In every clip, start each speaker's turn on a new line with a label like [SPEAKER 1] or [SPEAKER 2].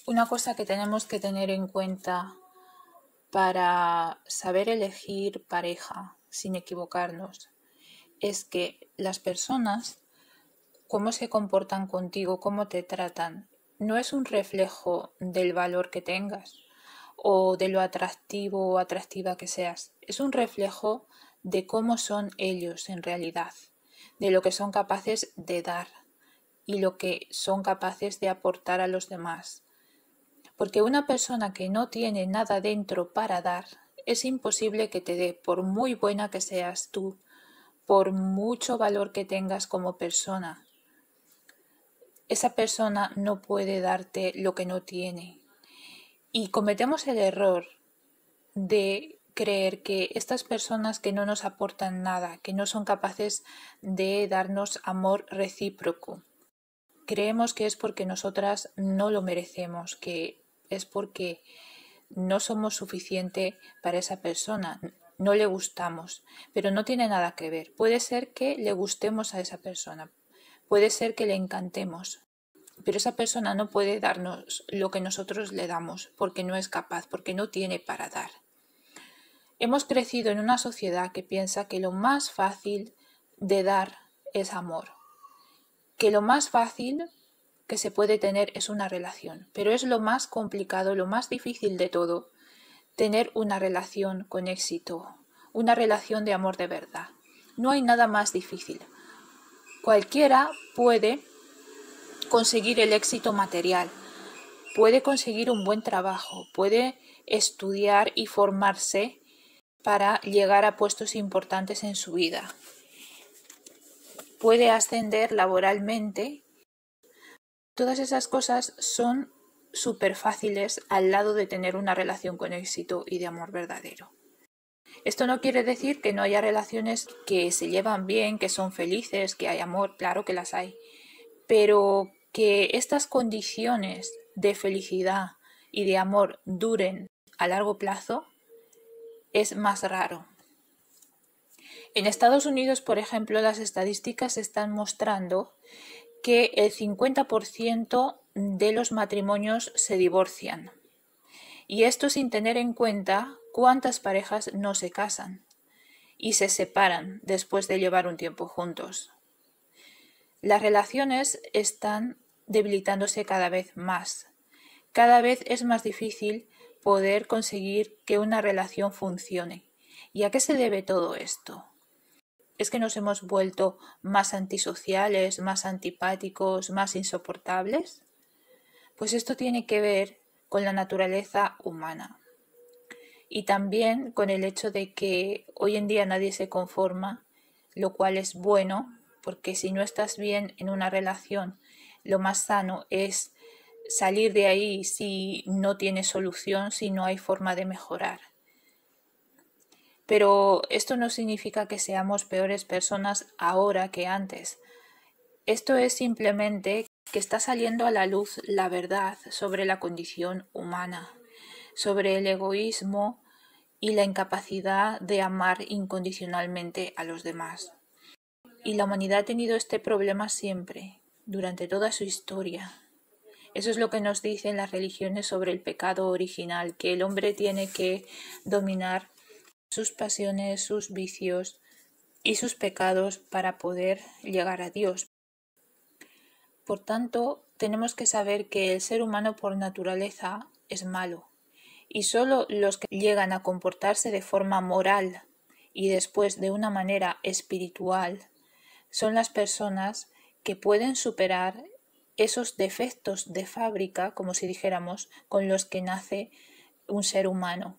[SPEAKER 1] Una cosa que tenemos que tener en cuenta para saber elegir pareja sin equivocarnos es que las personas, cómo se comportan contigo, cómo te tratan, no es un reflejo del valor que tengas o de lo atractivo o atractiva que seas. Es un reflejo de cómo son ellos en realidad, de lo que son capaces de dar y lo que son capaces de aportar a los demás. Porque una persona que no tiene nada dentro para dar, es imposible que te dé, por muy buena que seas tú, por mucho valor que tengas como persona. Esa persona no puede darte lo que no tiene. Y cometemos el error de creer que estas personas que no nos aportan nada, que no son capaces de darnos amor recíproco, creemos que es porque nosotras no lo merecemos, que es porque no somos suficiente para esa persona, no le gustamos, pero no tiene nada que ver. Puede ser que le gustemos a esa persona, puede ser que le encantemos, pero esa persona no puede darnos lo que nosotros le damos porque no es capaz, porque no tiene para dar. Hemos crecido en una sociedad que piensa que lo más fácil de dar es amor, que lo más fácil que se puede tener es una relación, pero es lo más complicado, lo más difícil de todo, tener una relación con éxito, una relación de amor de verdad. No hay nada más difícil. Cualquiera puede conseguir el éxito material, puede conseguir un buen trabajo, puede estudiar y formarse para llegar a puestos importantes en su vida, puede ascender laboralmente. Todas esas cosas son súper fáciles al lado de tener una relación con éxito y de amor verdadero. Esto no quiere decir que no haya relaciones que se llevan bien, que son felices, que hay amor, claro que las hay, pero que estas condiciones de felicidad y de amor duren a largo plazo es más raro. En Estados Unidos, por ejemplo, las estadísticas están mostrando que el 50% de los matrimonios se divorcian. Y esto sin tener en cuenta cuántas parejas no se casan y se separan después de llevar un tiempo juntos. Las relaciones están debilitándose cada vez más. Cada vez es más difícil poder conseguir que una relación funcione. ¿Y a qué se debe todo esto? ¿Es que nos hemos vuelto más antisociales, más antipáticos, más insoportables? Pues esto tiene que ver con la naturaleza humana y también con el hecho de que hoy en día nadie se conforma, lo cual es bueno, porque si no estás bien en una relación, lo más sano es salir de ahí si no tienes solución, si no hay forma de mejorar. Pero esto no significa que seamos peores personas ahora que antes. Esto es simplemente que está saliendo a la luz la verdad sobre la condición humana, sobre el egoísmo y la incapacidad de amar incondicionalmente a los demás. Y la humanidad ha tenido este problema siempre, durante toda su historia. Eso es lo que nos dicen las religiones sobre el pecado original, que el hombre tiene que dominar sus pasiones, sus vicios y sus pecados para poder llegar a Dios. Por tanto, tenemos que saber que el ser humano por naturaleza es malo, y solo los que llegan a comportarse de forma moral y después de una manera espiritual son las personas que pueden superar esos defectos de fábrica, como si dijéramos, con los que nace un ser humano.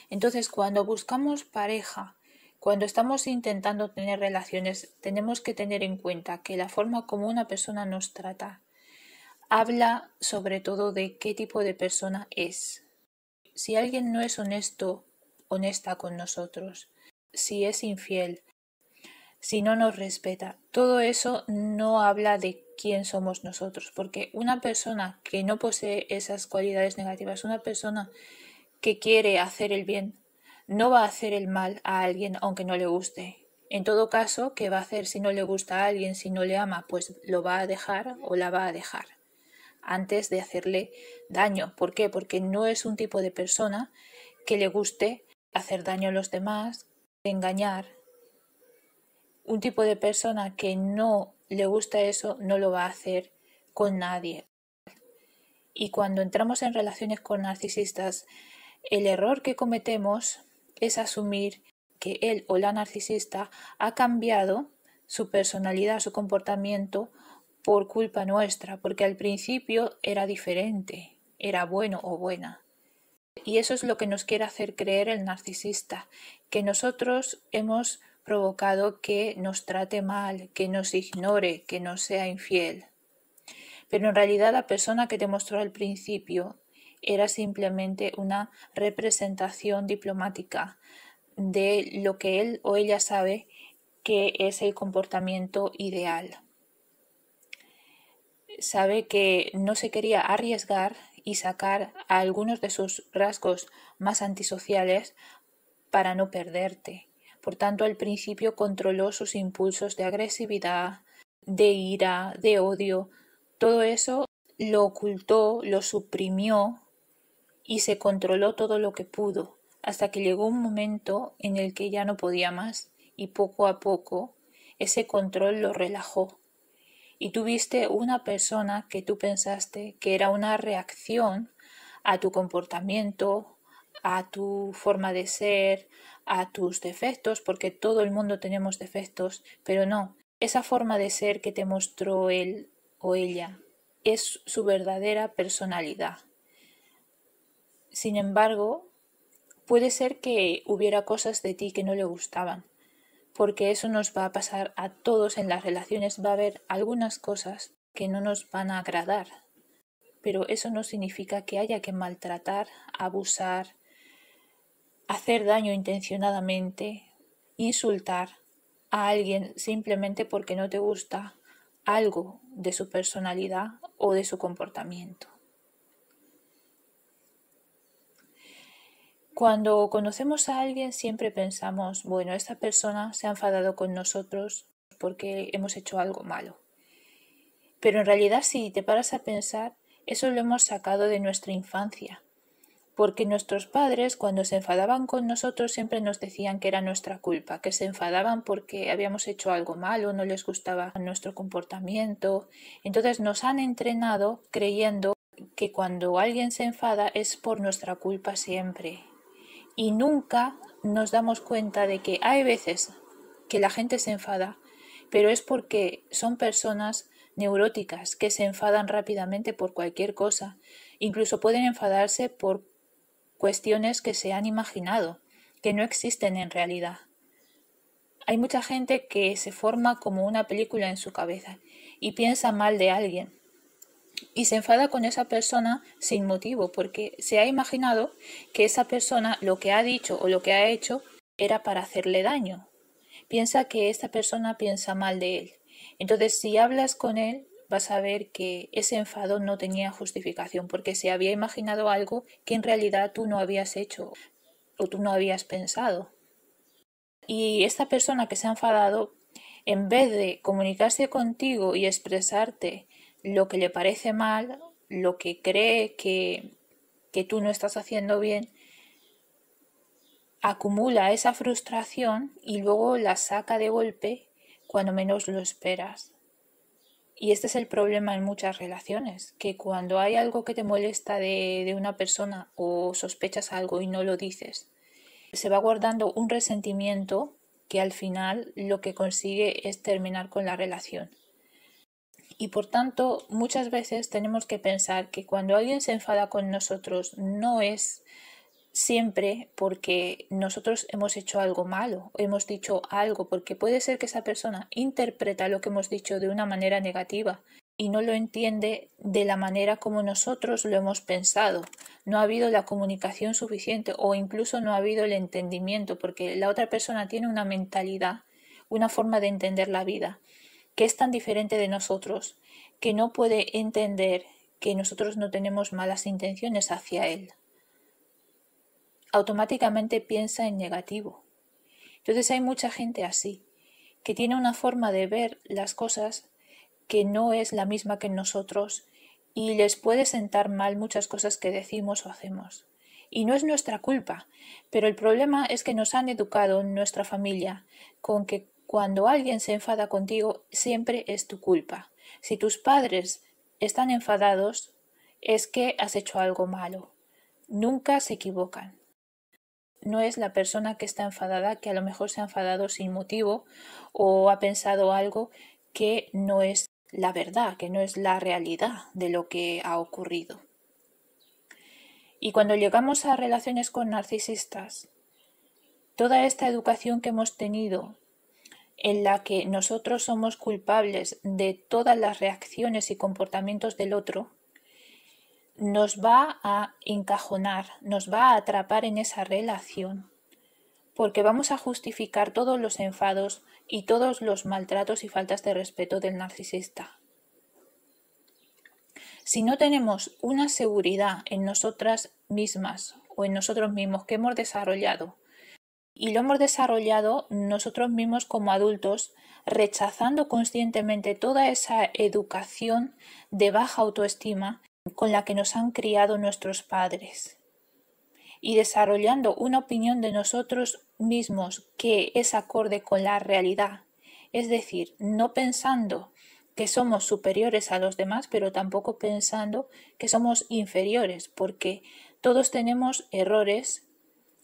[SPEAKER 1] Entonces, cuando buscamos pareja, cuando estamos intentando tener relaciones, tenemos que tener en cuenta que la forma como una persona nos trata habla sobre todo de qué tipo de persona es. Si alguien no es honesto, honesta con nosotros, si es infiel, si no nos respeta, todo eso no habla de quién somos nosotros, porque una persona que no posee esas cualidades negativas, una persona que quiere hacer el bien, no va a hacer el mal a alguien aunque no le guste. En todo caso, ¿qué va a hacer si no le gusta a alguien, si no le ama? Pues lo va a dejar o la va a dejar. antes de hacerle daño. ¿Por qué? Porque no es un tipo de persona que le guste hacer daño a los demás, engañar. Un tipo de persona que no le gusta eso no lo va a hacer con nadie. Y cuando entramos en relaciones con narcisistas, el error que cometemos es asumir que él o la narcisista ha cambiado su personalidad, su comportamiento por culpa nuestra, porque al principio era diferente, era bueno o buena. Y eso es lo que nos quiere hacer creer el narcisista, que nosotros hemos provocado que nos trate mal, que nos ignore, que nos sea infiel. Pero en realidad la persona que te mostró al principio era simplemente una representación diplomática de lo que él o ella sabe que es el comportamiento ideal. Sabe que no se quería arriesgar y sacar a algunos de sus rasgos más antisociales para no perderte. Por tanto, al principio controló sus impulsos de agresividad, de ira, de odio. Todo eso lo ocultó, lo suprimió y se controló todo lo que pudo, hasta que llegó un momento en el que ya no podía más y poco a poco ese control lo relajó. Y tuviste una persona que tú pensaste que era una reacción a tu comportamiento, a tu forma de ser, a tus defectos, porque todo el mundo tenemos defectos, pero no, esa forma de ser que te mostró él o ella es su verdadera personalidad. Sin embargo, puede ser que hubiera cosas de ti que no le gustaban, porque eso nos va a pasar a todos en las relaciones. Va a haber algunas cosas que no nos van a agradar, pero eso no significa que haya que maltratar, abusar, hacer daño intencionadamente, insultar a alguien simplemente porque no te gusta algo de su personalidad o de su comportamiento. Cuando conocemos a alguien siempre pensamos, bueno, esta persona se ha enfadado con nosotros porque hemos hecho algo malo. Pero en realidad, si te paras a pensar, eso lo hemos sacado de nuestra infancia, porque nuestros padres cuando se enfadaban con nosotros siempre nos decían que era nuestra culpa, que se enfadaban porque habíamos hecho algo malo, no les gustaba nuestro comportamiento. Entonces nos han entrenado creyendo que cuando alguien se enfada es por nuestra culpa siempre. Y nunca nos damos cuenta de que hay veces que la gente se enfada, pero es porque son personas neuróticas que se enfadan rápidamente por cualquier cosa. Incluso pueden enfadarse por cuestiones que se han imaginado, que no existen en realidad. Hay mucha gente que se forma como una película en su cabeza y piensa mal de alguien y se enfada con esa persona sin motivo, porque se ha imaginado que esa persona lo que ha dicho o lo que ha hecho era para hacerle daño. Piensa que esta persona piensa mal de él. Entonces, si hablas con él, vas a ver que ese enfado no tenía justificación, porque se había imaginado algo que en realidad tú no habías hecho o tú no habías pensado. Y esta persona que se ha enfadado, en vez de comunicarse contigo y expresarte lo que le parece mal, lo que cree que tú no estás haciendo bien, acumula esa frustración y luego la saca de golpe cuando menos lo esperas. Y este es el problema en muchas relaciones, que cuando hay algo que te molesta de una persona o sospechas algo y no lo dices, se va guardando un resentimiento que al final lo que consigue es terminar con la relación. Y por tanto, muchas veces tenemos que pensar que cuando alguien se enfada con nosotros no es siempre porque nosotros hemos hecho algo malo, hemos dicho algo, porque puede ser que esa persona interpreta lo que hemos dicho de una manera negativa y no lo entiende de la manera como nosotros lo hemos pensado. No ha habido la comunicación suficiente o incluso no ha habido el entendimiento, porque la otra persona tiene una mentalidad, una forma de entender la vida que es tan diferente de nosotros que no puede entender que nosotros no tenemos malas intenciones hacia él. Automáticamente piensa en negativo. Entonces hay mucha gente así, que tiene una forma de ver las cosas que no es la misma que nosotros y les puede sentar mal muchas cosas que decimos o hacemos. Y no es nuestra culpa, pero el problema es que nos han educado en nuestra familia con que cuando alguien se enfada contigo siempre es tu culpa. Si tus padres están enfadados es que has hecho algo malo. Nunca se equivocan. No es la persona que está enfadada, que a lo mejor se ha enfadado sin motivo o ha pensado algo que no es la verdad, que no es la realidad de lo que ha ocurrido. Y cuando llegamos a relaciones con narcisistas, toda esta educación que hemos tenido en la que nosotros somos culpables de todas las reacciones y comportamientos del otro, nos va a encajonar, nos va a atrapar en esa relación, porque vamos a justificar todos los enfados y todos los maltratos y faltas de respeto del narcisista. Si no tenemos una seguridad en nosotras mismas o en nosotros mismos que hemos desarrollado, y lo hemos desarrollado nosotros mismos como adultos, rechazando conscientemente toda esa educación de baja autoestima con la que nos han criado nuestros padres, y desarrollando una opinión de nosotros mismos que es acorde con la realidad, es decir, no pensando que somos superiores a los demás, pero tampoco pensando que somos inferiores, porque todos tenemos errores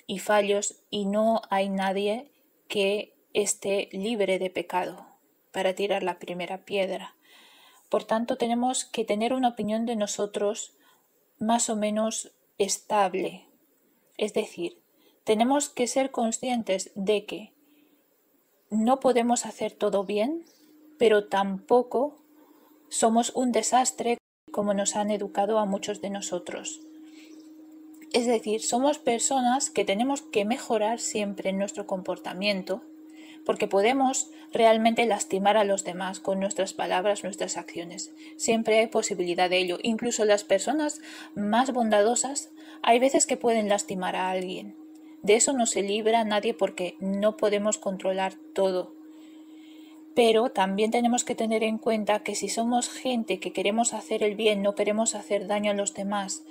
[SPEAKER 1] y fallos y no hay nadie que esté libre de pecado para tirar la primera piedra. Por tanto, tenemos que tener una opinión de nosotros más o menos estable. Es decir, tenemos que ser conscientes de que no podemos hacer todo bien, pero tampoco somos un desastre como nos han educado a muchos de nosotros. Es decir, somos personas que tenemos que mejorar siempre en nuestro comportamiento, porque podemos realmente lastimar a los demás con nuestras palabras, nuestras acciones. Siempre hay posibilidad de ello. Incluso las personas más bondadosas hay veces que pueden lastimar a alguien. De eso no se libra nadie porque no podemos controlar todo. Pero también tenemos que tener en cuenta que si somos gente que queremos hacer el bien, no queremos hacer daño a los demás,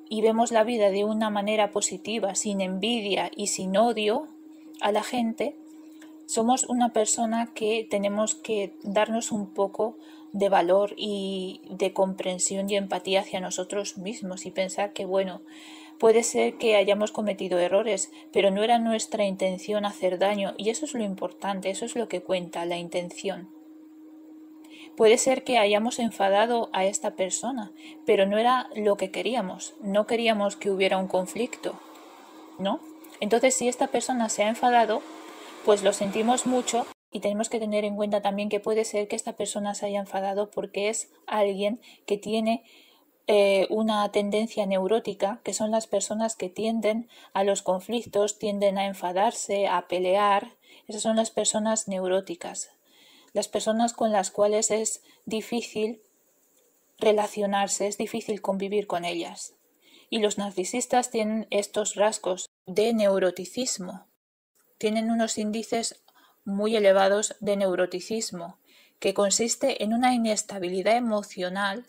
[SPEAKER 1] y vemos la vida de una manera positiva, sin envidia y sin odio a la gente, somos una persona que tenemos que darnos un poco de valor y de comprensión y empatía hacia nosotros mismos y pensar que, bueno, puede ser que hayamos cometido errores, pero no era nuestra intención hacer daño, y eso es lo importante, eso es lo que cuenta, la intención. Puede ser que hayamos enfadado a esta persona, pero no era lo que queríamos. No queríamos que hubiera un conflicto, ¿no? Entonces, si esta persona se ha enfadado, pues lo sentimos mucho y tenemos que tener en cuenta también que puede ser que esta persona se haya enfadado porque es alguien que tiene una tendencia neurótica, que son las personas que tienden a los conflictos, tienden a enfadarse, a pelear. Esas son las personas neuróticas. Las personas con las cuales es difícil relacionarse, es difícil convivir con ellas. Y los narcisistas tienen estos rasgos de neuroticismo. Tienen unos índices muy elevados de neuroticismo, que consiste en una inestabilidad emocional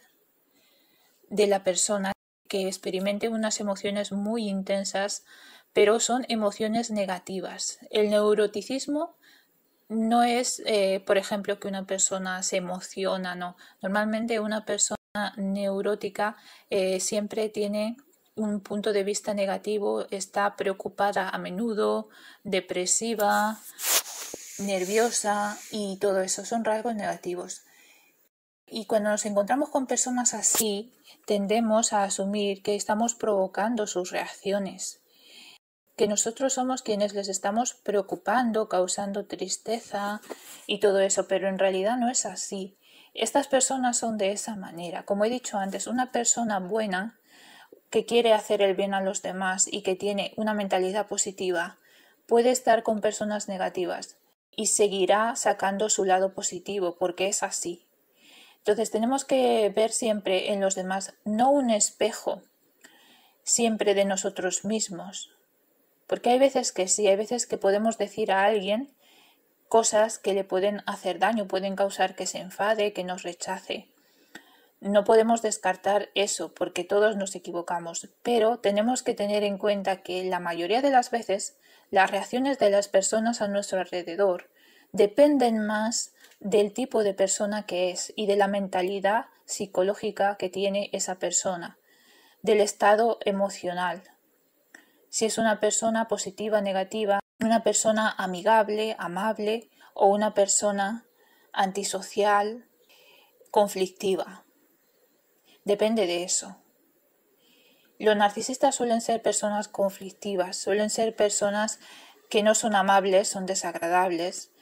[SPEAKER 1] de la persona que experimente unas emociones muy intensas, pero son emociones negativas. El neuroticismo no es, por ejemplo, que una persona se emociona, no. Normalmente una persona neurótica siempre tiene un punto de vista negativo, está preocupada a menudo, depresiva, nerviosa y todo eso son rasgos negativos. Y cuando nos encontramos con personas así, tendemos a asumir que estamos provocando sus reacciones, que nosotros somos quienes les estamos preocupando, causando tristeza y todo eso, pero en realidad no es así. Estas personas son de esa manera. Como he dicho antes, una persona buena que quiere hacer el bien a los demás y que tiene una mentalidad positiva puede estar con personas negativas y seguirá sacando su lado positivo porque es así. Entonces tenemos que ver siempre en los demás no un espejo siempre de nosotros mismos, porque hay veces que sí, hay veces que podemos decir a alguien cosas que le pueden hacer daño, pueden causar que se enfade, que nos rechace. No podemos descartar eso porque todos nos equivocamos, pero tenemos que tener en cuenta que la mayoría de las veces las reacciones de las personas a nuestro alrededor dependen más del tipo de persona que es y de la mentalidad psicológica que tiene esa persona, del estado emocional. Si es una persona positiva, negativa, una persona amigable, amable o una persona antisocial, conflictiva. Depende de eso. Los narcisistas suelen ser personas conflictivas, suelen ser personas que no son amables, son desagradables,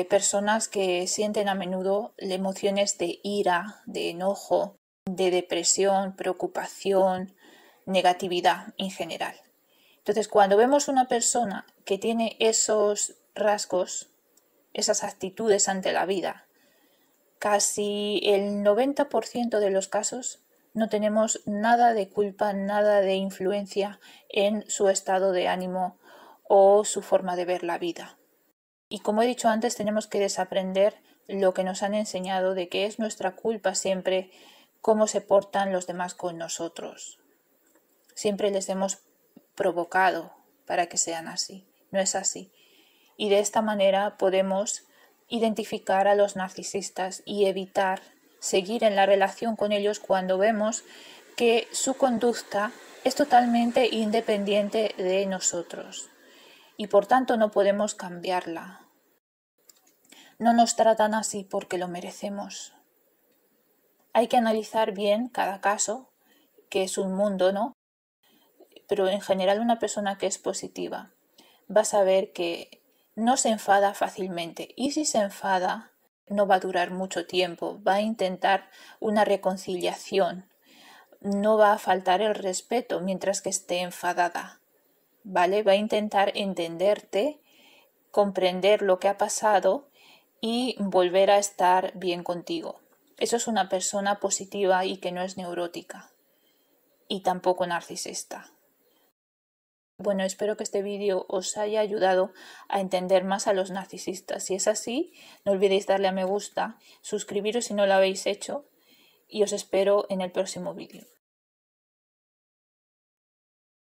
[SPEAKER 1] personas que sienten a menudo emociones de ira, de enojo, de depresión, preocupación, negatividad en general. Entonces, cuando vemos una persona que tiene esos rasgos, esas actitudes ante la vida, casi el 90% de los casos no tenemos nada de culpa, nada de influencia en su estado de ánimo o su forma de ver la vida. Y como he dicho antes, tenemos que desaprender lo que nos han enseñado de que es nuestra culpa siempre cómo se portan los demás con nosotros. Siempre les hemos provocado para que sean así. No es así. Y de esta manera podemos identificar a los narcisistas y evitar seguir en la relación con ellos cuando vemos que su conducta es totalmente independiente de nosotros y por tanto no podemos cambiarla. No nos tratan así porque lo merecemos. Hay que analizar bien cada caso, que es un mundo, ¿no? Pero en general una persona que es positiva va a saber que no se enfada fácilmente y si se enfada no va a durar mucho tiempo, va a intentar una reconciliación, no va a faltar el respeto mientras que esté enfadada, ¿vale? Va a intentar entenderte, comprender lo que ha pasado y volver a estar bien contigo. Eso es una persona positiva y que no es neurótica y tampoco narcisista. Bueno, espero que este vídeo os haya ayudado a entender más a los narcisistas. Si es así, no olvidéis darle a me gusta, suscribiros si no lo habéis hecho y os espero en el próximo vídeo.